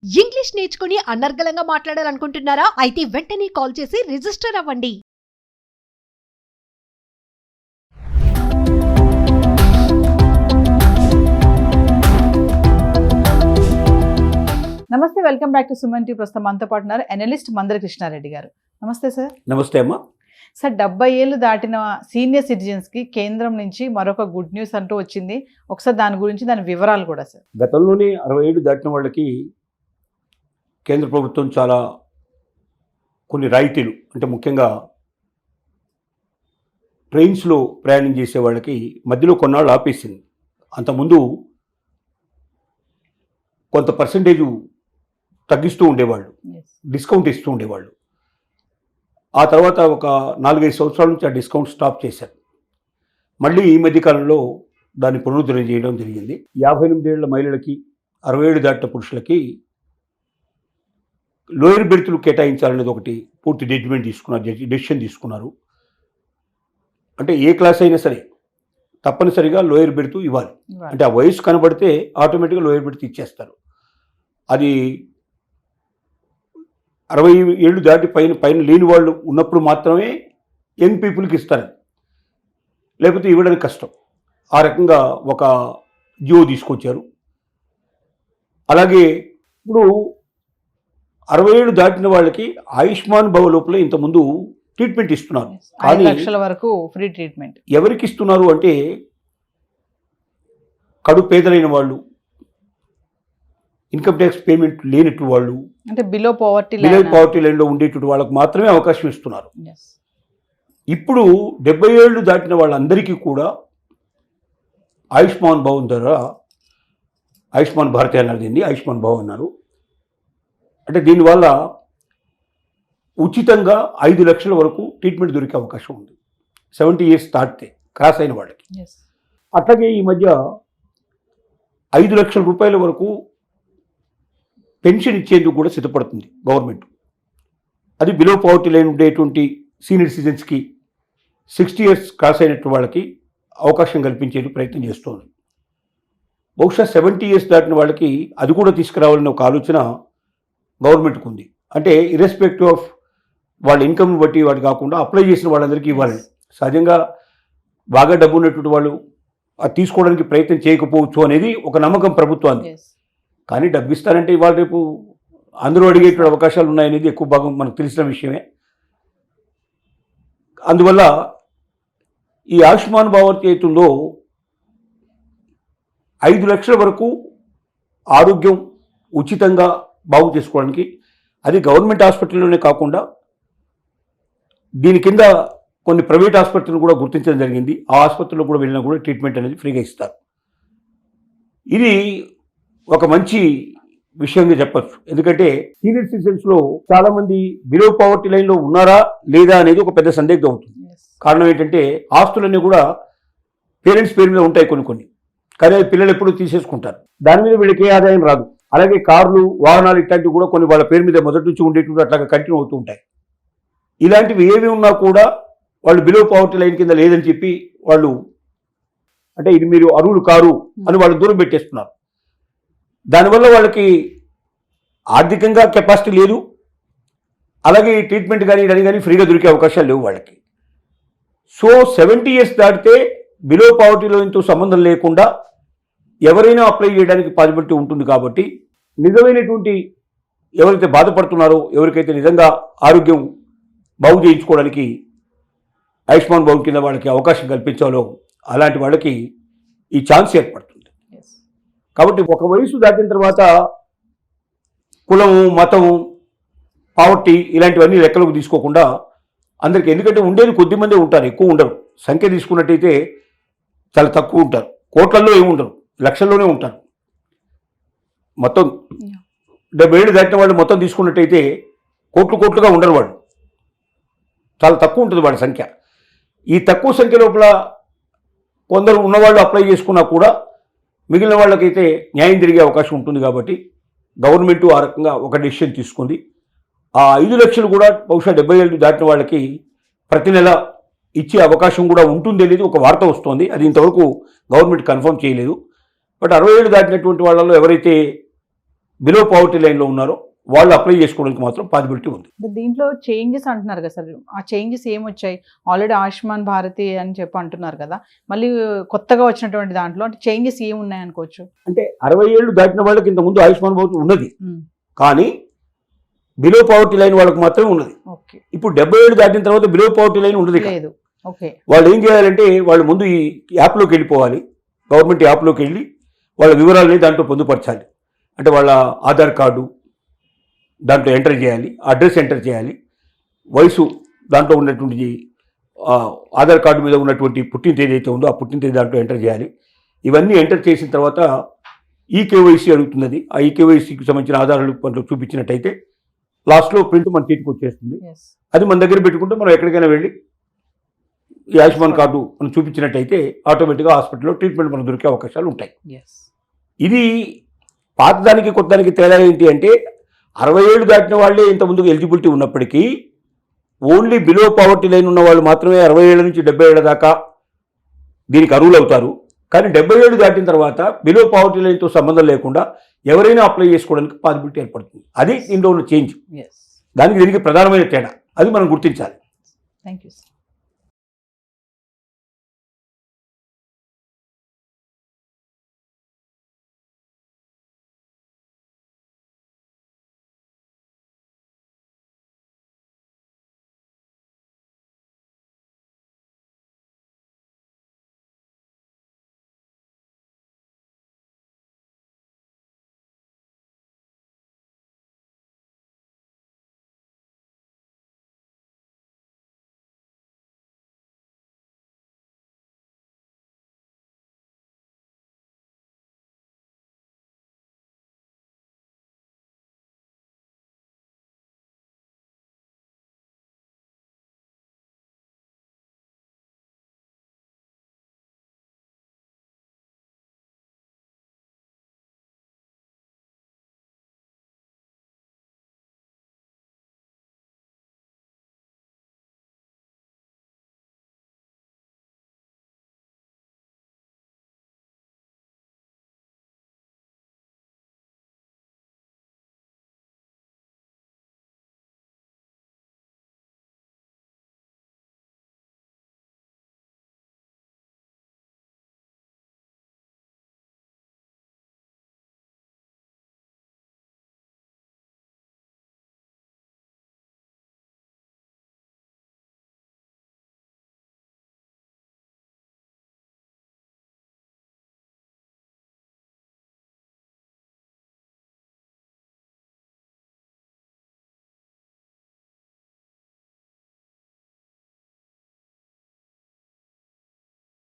English నేర్చుకుని అనర్గళంగా మాట్లాడాలనుకుంటున్నారా? అయితే వెంటనే కాల్ చేసి రిజిస్టర్ అవ్వండి. నమస్తే, welcome back to Suman TV. ప్రస్తుతం మనతో పాటు ఉన్నారు అనలిస్ట్ మందర కృష్ణారెడ్డి గారు. నమస్తే సార్. నమస్తే అమ్మా. సార్, 70 ఏళ్ళు దాటిన సీనియర్ సిటిజన్స్కి కేంద్రం నుంచి మరొక గుడ్ న్యూస్ అంటూ వచ్చింది. ఒకసారి దాని గురించి, దాని వివరాలు కూడా సార్. గతంలోనే 60 ఏళ్ళు దాటిన వాళ్ళకి కేంద్ర ప్రభుత్వం చాలా కొన్ని రాయితీలు, అంటే ముఖ్యంగా ట్రైన్స్లో ప్రయాణం చేసే వాళ్ళకి మధ్యలో కొన్నాళ్ళు ఆపేసింది. అంతకుముందు కొంత పర్సంటేజు తగ్గిస్తూ ఉండేవాళ్ళు, డిస్కౌంట్ ఇస్తూ ఉండేవాళ్ళు. ఆ తర్వాత ఒక 4-5 సంవత్సరాల నుంచి ఆ డిస్కౌంట్ స్టాప్ చేశారు. మళ్ళీ ఈ మధ్యకాలంలో దాన్ని పునరుద్ధరణ చేయడం జరిగింది. 58 ఏళ్ల మహిళలకి, 60 ఏళ్ళు దాటిన పురుషులకి లోయర్ బెర్తులు కేటాయించాలనేది ఒకటి పూర్తి డెసిషన్ తీసుకున్నారు. అంటే ఏ క్లాస్ అయినా సరే తప్పనిసరిగా లోయర్ బెర్త్ ఇవ్వాలి. అంటే ఆ వయసు కనబడితే ఆటోమేటిక్గా లోయర్ బెర్త్ ఇచ్చేస్తారు. అది 60 ఏళ్ళు దాటి పైన లేని వాళ్ళు ఉన్నప్పుడు మాత్రమే యంగ్ పీపుల్కి ఇస్తారు, లేకపోతే ఇవ్వడానికి కష్టం. ఆ రకంగా ఒక జియో తీసుకొచ్చారు. అలాగే ఇప్పుడు 60 ఏళ్ళు దాటిన వాళ్ళకి ఆయుష్మాన్ భవ లోపల ఇంతకుముందు ట్రీట్మెంట్ ఇస్తున్నారు. 5 లక్షల వరకు ఫ్రీ ట్రీట్మెంట్. ఎవరికి ఇస్తున్నారు అంటే కడు పేదలైన వాళ్ళు, ఇన్కమ్ ట్యాక్స్ పేమెంట్ లేనట్టు వాళ్ళు, అంటే బిలో పవర్టీ లైన్లో ఉండేటువంటి వాళ్ళకి మాత్రమే అవకాశం ఇస్తున్నారు. ఇప్పుడు 70 ఏళ్ళు దాటిన వాళ్ళందరికీ కూడా ఆయుష్మాన్ భవ్ ద్వారా, ఆయుష్మాన్ భారత్ అన్నారు దీన్ని, ఆయుష్మాన్ భవ్ అన్నారు. అంటే దీనివల్ల ఉచితంగా 5 లక్షల వరకు ట్రీట్మెంట్ దొరికే అవకాశం ఉంది 70 ఇయర్స్ దాటితే క్రాస్ అయిన వాళ్ళకి. అట్లాగే ఈ మధ్య 5 లక్షల రూపాయల వరకు పెన్షన్ ఇచ్చేందుకు కూడా సిద్ధపడుతుంది గవర్నమెంట్. అది బిలో పవర్టీ లైన్ ఉండేటువంటి సీనియర్ సిటిజన్స్కి, 60 ఇయర్స్ క్రాస్ అయినట్టు వాళ్ళకి అవకాశం కల్పించేందుకు ప్రయత్నం చేస్తోంది. బహుశా 70 ఇయర్స్ దాటిన వాళ్ళకి అది కూడా తీసుకురావాలనే ఒక ఆలోచన గవర్నమెంట్కి ఉంది. అంటే ఇర్రెస్పెక్టివ్ ఆఫ్ వాళ్ళ ఇన్కమ్ బట్టి వాటి కాకుండా అప్లై చేసిన వాళ్ళందరికీ ఇవ్వాలని. సహజంగా బాగా డబ్బు ఉన్నటువంటి వాళ్ళు అది తీసుకోవడానికి ప్రయత్నం చేయకపోవచ్చు అనేది ఒక నమ్మకం ప్రభుత్వానికి. కానీ డబ్బు ఇస్తారంటే ఇవాళ రేపు అందరూ అడిగేటువంటి అవకాశాలు ఉన్నాయనేది ఎక్కువ భాగం మనకు తెలిసిన విషయమే. అందువల్ల ఈ ఆయుష్మాన్ భారత్ ఏతుందో 5 లక్షల వరకు ఆరోగ్యం ఉచితంగా బాగు చేసుకోవడానికి, అది గవర్నమెంట్ హాస్పిటల్లోనే కాకుండా దీని కింద కొన్ని ప్రైవేట్ హాస్పిటల్ కూడా గుర్తించడం జరిగింది. ఆ ఆసుపత్రిలో కూడా వెళ్ళినా కూడా ట్రీట్మెంట్ అనేది ఫ్రీగా ఇస్తారు. ఇది ఒక మంచి విషయంగా చెప్పచ్చు. ఎందుకంటే సీనియర్ సిటిజన్స్లో చాలామంది బిలో పవర్టీ లైన్లో ఉన్నారా లేదా అనేది ఒక పెద్ద సందిగ్ధం అవుతుంది. కారణం ఏంటంటే ఆస్తులన్నీ కూడా పేరెంట్స్ పేరు మీద ఉంటాయి కొన్ని, కానీ అది పిల్లలు ఎప్పుడూ తీసేసుకుంటారు. దాని మీద వీళ్ళకి ఏ ఆదాయం రాదు. అలాగే కార్లు, వాహనాలు ఇట్లాంటివి కూడా కొన్ని వాళ్ళ పేరు మీద మొదటి నుంచి ఉండేటువంటి అట్లాగా కంటిన్యూ అవుతూ ఉంటాయి. ఇలాంటివి ఏవి ఉన్నా కూడా వాళ్ళు బిలో పవర్టీ లైన్ కింద లేదని చెప్పి వాళ్ళు, అంటే ఇది మీరు అర్హులు కారు అని వాళ్ళు దూరం పెట్టేస్తున్నారు. దానివల్ల వాళ్ళకి ఆర్థికంగా కెపాసిటీ లేదు, అలాగే ట్రీట్మెంట్ కానీ ఇదని కానీ ఫ్రీగా దొరికే అవకాశాలు లేవు వాళ్ళకి. సో 70 ఇయర్స్ దాటితే బిలో పవర్టీ లైన్తో సంబంధం లేకుండా ఎవరైనా అప్లై చేయడానికి పాసిబిలిటీ ఉంటుంది. కాబట్టి నిజమైనటువంటి ఎవరైతే బాధపడుతున్నారో, ఎవరికైతే నిజంగా ఆరోగ్యం బాగు చేయించుకోవడానికి ఆయుష్మాన్ భవ్ కింద వాళ్ళకి అవకాశం కల్పించాలో అలాంటి వాళ్ళకి ఈ ఛాన్స్ ఏర్పడుతుంది. కాబట్టి ఒక వయసు దాటిన తర్వాత కులము, మతము, పావర్టీ ఇలాంటివన్నీ లెక్కలోకి తీసుకోకుండా అందరికీ, ఎందుకంటే ఉండేది కొద్దిమందే ఉంటారు, ఎక్కువ ఉండరు. సంఖ్య తీసుకున్నట్టయితే చాలా తక్కువ ఉంటారు, కోట్లల్లో ఏమి ఉండరు, లక్షల్లోనే ఉంటారు. మొత్తం 70 ఏళ్ళు దాటిన వాళ్ళు మొత్తం తీసుకున్నట్టయితే కోట్లుగా ఉండరు వాళ్ళు, చాలా తక్కువ ఉంటుంది వాళ్ళ సంఖ్య. ఈ తక్కువ సంఖ్య లోపల కొందరు ఉన్నవాళ్ళు అప్లై చేసుకున్నా కూడా మిగిలిన వాళ్ళకైతే న్యాయం జరిగే అవకాశం ఉంటుంది. కాబట్టి గవర్నమెంట్ ఆ రకంగా ఒక డెసిషన్ తీసుకుంది. ఆ 5 లక్షలు కూడా బహుశా 70 ఏళ్ళు దాటిన వాళ్ళకి ప్రతి నెల ఇచ్చే అవకాశం కూడా ఉంటుంది అనేది ఒక వార్త వస్తోంది. అది ఇంతవరకు గవర్నమెంట్ కన్ఫర్మ్ చేయలేదు. బట్ 60 ఏళ్ళు దాటినటువంటి వాళ్ళలో ఎవరైతే బిలో పావర్టీ లైన్లో ఉన్నారో వాళ్ళు అప్లై చేసుకోవడానికి మాత్రం పాసిబిలిటీ ఉంది. అంటే దీంట్లో చేంజెస్ అంటున్నారు కదా సార్, ఆ చేంజెస్ ఏమొచ్చాయి? ఆల్రెడీ ఆయుష్మాన్ భారతి అని చెప్పి అంటున్నారు కదా, మళ్ళీ కొత్తగా వచ్చినటువంటి దాంట్లో అంటే చేంజెస్ ఏమున్నాయి అనుకోవచ్చు? అంటే 60 ఏళ్ళు దాటిన వాళ్ళకి ఇంతకుముందు ఆయుష్మాన్ భారత్ ఉన్నది, ఉమ్, కానీ బిలో పావర్టీ లైన్ వాళ్ళకి మాత్రమే ఉన్నది. ఓకే, ఇప్పుడు 70 ఏళ్ళు దాటిన తర్వాత బిలో పావర్టీ లైన్ ఉండదు. లేదు. ఓకే, వాళ్ళు ఏం చేయాలంటే వాళ్ళు ముందు ఈ యాప్లోకి వెళ్ళిపోవాలి, గవర్నమెంట్ యాప్లోకి వెళ్ళి వాళ్ళ వివరాలని దాంట్లో పొందుపరచాలి. అంటే వాళ్ళ ఆధార్ కార్డు దాంట్లో ఎంటర్ చేయాలి, అడ్రస్ ఎంటర్ చేయాలి, వయసు దాంట్లో ఉన్నటువంటి ఆధార్ కార్డు మీద ఉన్నటువంటి పుట్టిన తేదీ అయితే ఉందో ఆ పుట్టిన తేదీ దాంట్లో ఎంటర్ చేయాలి. ఇవన్నీ ఎంటర్ చేసిన తర్వాత ఈకేవైసీ అడుగుతున్నది. ఆ ఈకేవైసీకి సంబంధించిన ఆధారాలు కొంచెం చూపించినట్టయితే లాస్ట్లో ప్రింట్ మన చేతికి వచ్చేస్తుంది. yes, అది మన దగ్గర పెట్టుకుంటే మనం ఎక్కడికైనా వెళ్ళి ఈ ఆయుష్మాన్ కార్డు మనం చూపించినట్టయితే ఆటోమేటిక్గా హాస్పిటల్లో ట్రీట్మెంట్ మనకు దొరికే అవకాశాలు ఉంటాయి. yes, ఇది పాతదానికి కొత్తదానికి తేడా ఏంటి అంటే 60 ఏళ్ళు దాటిన వాళ్ళే ఇంత ముందుకు ఎలిజిబిలిటీ ఉన్నప్పటికీ ఓన్లీ బిలో పావర్టీ లైన్ ఉన్న వాళ్ళు మాత్రమే 60 ఏళ్ళ నుంచి 70 ఏళ్ళ దాకా దీనికి అర్హులు అవుతారు. కానీ 70 ఏళ్ళు దాటిన తర్వాత బిలో పావర్టీ లైన్తో సంబంధం లేకుండా ఎవరైనా అప్లై చేసుకోవడానికి పాసిబిలిటీ ఏర్పడుతుంది. అది దీనిలో ఉన్న చేంజ్. yes. దీనికి ప్రధానమైన తేడా, అది మనం గుర్తించాలి. Thank you sir.